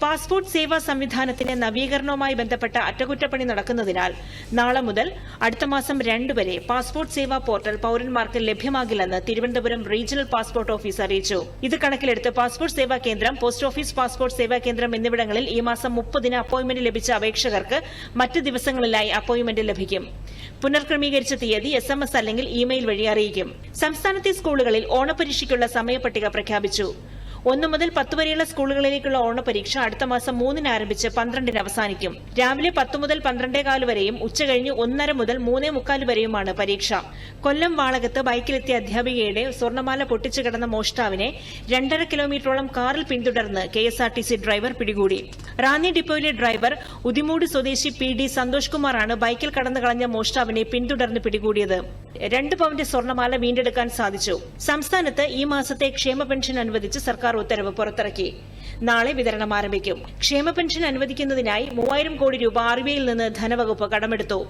Passport സേവാ സംവിധാനത്തിന്റെ നവീകരണവുമായി ബന്ധപ്പെട്ട അറ്റകുറ്റപ്പണി നടക്കുന്നതിനാൽ നാളെ മുതൽ അടുത്ത മാസം 2 വരെ പാസ്പോർട്ട് സേവാ പോർട്ടൽ പൌരന്മാർക്ക് ലഭ്യമാകില്ലെന്ന് തിരുവനന്തപുരം റീജിയണൽ പാസ്പോർട്ട് ഓഫീസ് അറിയിച്ചു. ഇത് കണക്കിലെടുത്ത് പാസ്പോർട്ട് സേവാ കേന്ദ്രം, പോസ്റ്റ് ഓഫീസ് പാസ്പോർട്ട് സേവാ കേന്ദ്രം എന്നിവിടങ്ങളിൽ ഈ മാസം 30-ന് അപ്പോയിന്റ്മെന്റ് ലഭിച്ച അപേക്ഷകർക്ക് മറ്റ് ദിവസങ്ങളിലായി അപ്പോയിന്റ്മെന്റ് ലഭിക്കും. പുനർക്രമീകരിച്ച തീയതി SMS അല്ലെങ്കിൽ ഇമെയിൽ വഴി അറിയിക്കും. സംസ്ഥാനത്തെ സ്കൂളുകളിൽ ഓണപരീക്ഷയ്ക്കുള്ള സമയപട്ടിക പ്രഖ്യാപിച്ചു. 1 മുതൽ 10 വരെയുള്ള സ്കൂളുകളിലേക്കുള്ള ഓണപരീക്ഷ അടുത്ത മാസം 3-ന് ആരംഭിച്ച് 12-ന് അവസാനിക്കും. രാവിലെ 10 മുതൽ 12:15 വരെയും ഉച്ചകഴിഞ്ഞ് 1:30 മുതൽ 3:45 വരെയുമാണ് പരീക്ഷ. കൊല്ലം വാളകത്ത് ബൈക്കിലെത്തിയ അധ്യാപികയുടെ സ്വർണ്ണമാല പൊട്ടിച്ചു കടന്ന മോഷ്ടാവിനെ 2.5 കിലോമീറ്ററോളം കാറിൽ പിന്തുടർന്ന് KSRTC ഡ്രൈവർ പിടികൂടി. റാന്നി ഡിപ്പോയിലെ ഡ്രൈവർ ഉദിമൂട് സ്വദേശി PD സന്തോഷ് കുമാറാണ് ബൈക്കിൽ കടന്നു കളഞ്ഞ മോഷ്ടാവിനെ പിന്തുടർന്ന് പിടികൂടിയത്. 2 പവന്റെ സ്വർണ്ണമാല വീണ്ടെടുക്കാൻ സാധിച്ചു. സംസ്ഥാനത്ത് ഈ മാസത്തെ ക്ഷേമ പെൻഷൻ അനുവദിച്ച് സർക്കാർ ഉത്തരവ് പുറത്തിറക്കി. നാളെ വിതരണം ആരംഭിക്കും. ക്ഷേമ പെൻഷൻ അനുവദിക്കുന്നതിനായി 3000 കോടി രൂപ RBIയിൽ നിന്ന് ധനവകുപ്പ് കടമെടുത്തു.